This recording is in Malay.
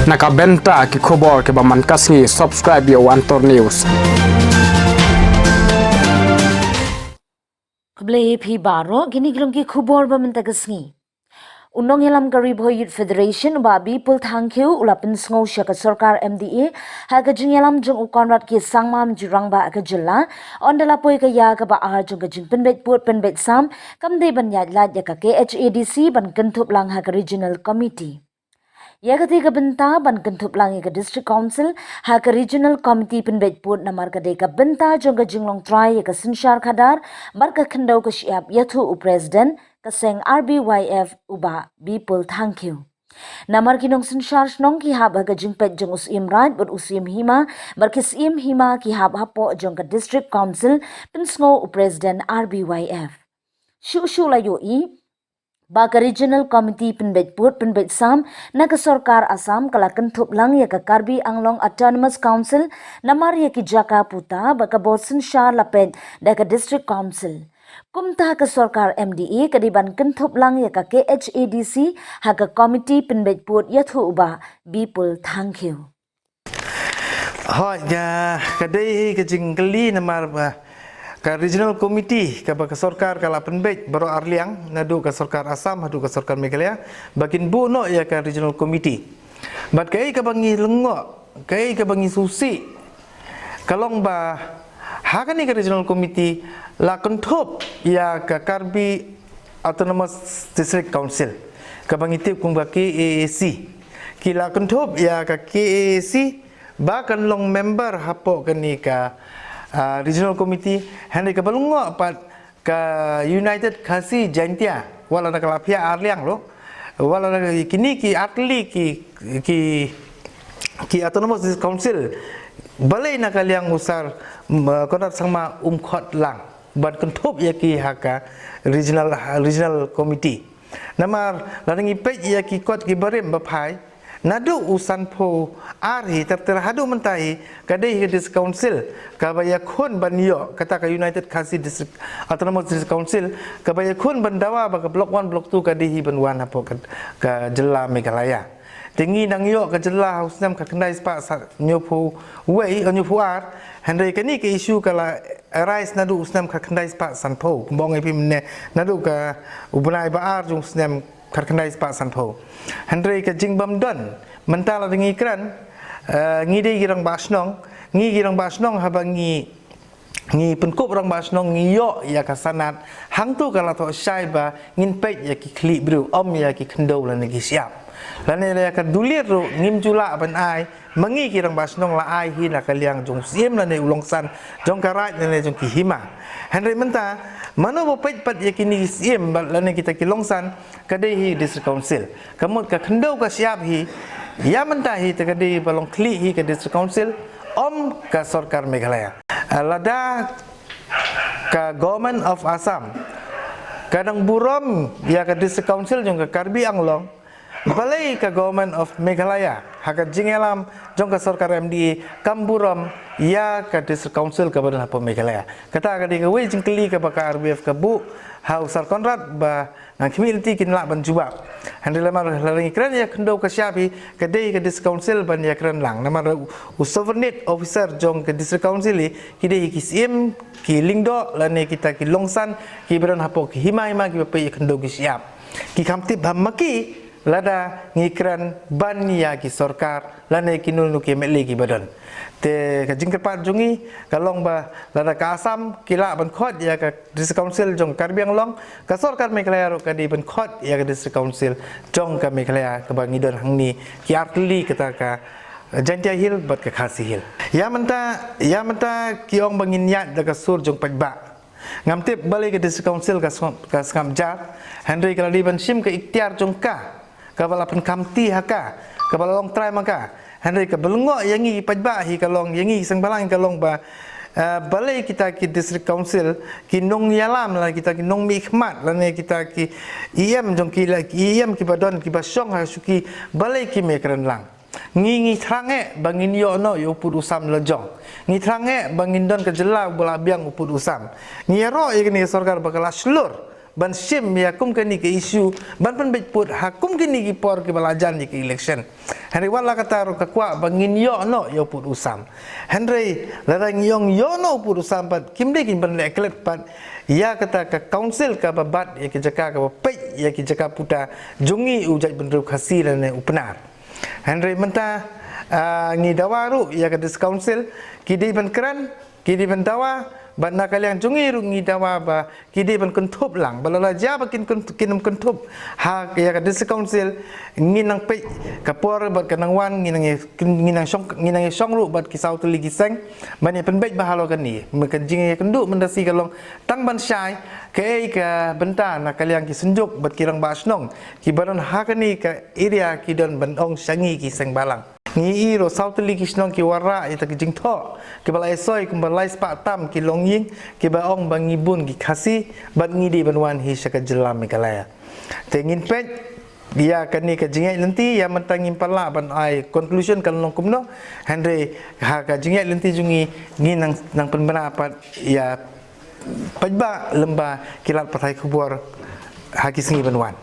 Nakabenta ki khobor ke baman kasngi subscribe yo Antor News. Kable phi baro gini glum ki khubor ba menta kasngi. Unong yalam garib ho youth federation babi pul thangkeu ulapin sngo shaka sarkar MDA ha ka jing yalam jong ukonrat ki sangmam jurang ba ka jilla ondala poi ka ya ka ba ar jong ka jing penbet put penbet sam kamde ban yat lat ya ka KHADC ban kentup lang ha ka regional committee. Ya ketiga benta ban kentup langi ke district council ha ke regional committee penbet put namar ke deka benta jong ke jinglong try ya ke sinshar khadar bar ke khendau ke siap yathu u president ke seng RBYF uba people thank you. Namar kinong sinshar nong ki hab ha ke jingpet jong usim raj bot usim hima bar ke sim hima ki hab hapo jong ke district council pinsngo u president RBYF. Shu la yo i Baka regional committee penbet put penbet sam na ke sarkar Assam kala kentup lang ya ke Karbi Anglong Autonomous Council namar ya ki Jaka Puta baka bosen shar lapet da ke district council. Kumta ke sarkar MDA kadiban kentup lang ya ke KHADC ha ke committee penbet put ya thu uba people thank you. Hoi ya kadai ke jingkeli namar ka regional committee ka sarkar kala penbet baru arliang nadu ka sarkar Assam hadu ka sarkar Meghalaya bakin bu no ya ka regional committee bat kai ka bangi lengo kai ka bangi susi kalong ba hakani ka regional committee la konthop ya ka Karbi Autonomous District Council ka bangi tip kung ba KAAC kila konthop ya ka KAAC ba kan long member hapo kani ka regional committee hendak kebalungo pat ke United Khasi Jaintia wala nak lapia arliang lo wala nak kini ki atli ki autonomous council balai nak kaliang usar konat sama khot lang bat kentup ya ki haka regional committee namar larangi pej ya ki kot ki barem bapai nadu usan po arhi terhadu mentai kadai hidis council kabaya khun banyo kata ka United Khasi District Autonomous District Council kabaya khun bandawa ba blok 1 blok 2 kadai hi banwan hapo ka jela Meghalaya tingi nang yo ka jela usnam ka kendai spa nyopu wei nyopu ar handai kani ke isu kala arise nadu usnam ka kendai spa sanpo bong ai pimne nadu ka ubnai ba ar jung usnam karkendai spa sanpo Hendrai ke jingbam don mentala dengi kran ngide girang basnong ngi girang basnong habangi ngi penkup orang basnong ngi yo ya kasanat hang tu kala to syaiba ngin pej ya ki kli bru om ya ki kendo lan ki siap lan ya ka dulir ro ngim jula ban ai mangi girang basnong la ai hi na kaliang jong siem lan ulongsan jong karat lan jong ki hima Hendrai menta mana bo pej pat ya kini siem lan kita ki longsan kadai hi district council kamut ka kendo ka siap hi ya menta hi kadai balong kli hi ke district council om ka sarkar Meghalaya lada ka government of Assam kadang buram ya ka district council jong ka Karbi Anglong balai ka government of Meghalaya haka jingelam jong ka sarkar MDA kamburam ya ka district council ka badan hapo Meghalaya kata ka di ka we jingkeli ka baka RBF ka bu ha usar konrad ba nang community kin la ban juba handela mar laring kran ya kendo ka siapi ka dei ka district council ban ya kran lang namar usovernit officer jong ka district council ki dei ki sim ki lingdo lane kita ki longsan ki badan hapo ki hima ki pa kendo ki siap ki kamtip hamaki lada ngikran ban ya ki sarkar lane kinunu ki mele ki badan te ka jingkepat jungi kalong ba lada ka Assam kila ban khot ya ka district council jong Karbi Anglong ka sarkar Meghalaya ro ka di ban khot ya ka district council jong ka Meghalaya ka bangidon hangni ki artli kata ka Jaintia Hill bat ka Khasi Hill ya menta ki ong bangin ya da ka sur jong pajba ngamtip balai ka district council ka skamjar Henry kala di ban sim ka ikhtiar jong ka balapan kamti haka ka balong try maka Henry ka belungo yangi pajba hi kalong yangi sang balang kalong ba balai kita ki district council ki nong yalam la kita ki nong mi khmat la ne kita ki jong ki la ki badon ki basong ha suki balai ki mekran lang ngi trange bangin yo no yo put usam lejong ngi trange bangin don ke jela bola biang uput usam ngi ro ye ni sarkar bakala slur ban sim ya kum kani ke isu ban pen bet put hakum kini ki por ke balajan ke election Henry wala kata ro ka kwa bangin yo no yo put usam Henry larang yong yo no put usam pat kim de kin ban leklet pat ya kata ka council ka babat ya ki jaka ka pe ya ki jaka puta jungi ujat benru khasi dan upnar Henry menta ngi dawaru ya ka dis council kidi ban kran kidi ban dawa ban nakaliang jungi ru ngi dawa ba kidi ban kuntup lang balala ja ba kinum kuntup ha ya ka dis council ngi nang pe kapor bat kanang wan ngi nang song ru bat ki sau tu ligi seng ban ya pen bet bahalo kan ni mekan jingi kendu mendasi kalong tang ban syai ke ka benta nakaliang ki senjuk bat kirang basnong ki baron ha kan ni ka area ki don ban ong sangi ki seng balang ngi iro sau tu ligi snong ki wara ita ki jing tho ki balai soi kum balai spa tam ki longying ki ba ong bangi bun ki khasi bat ngi di banwan hi saka jelam mi kalaya tengin pet dia kani ka jingai lenti ya mentangin pala ban ai conclusion kan long kumno Henry ha ka jingai lenti jungi ngi nang pendapat ya pajba lemba kilat patai kubur haki sengi banwan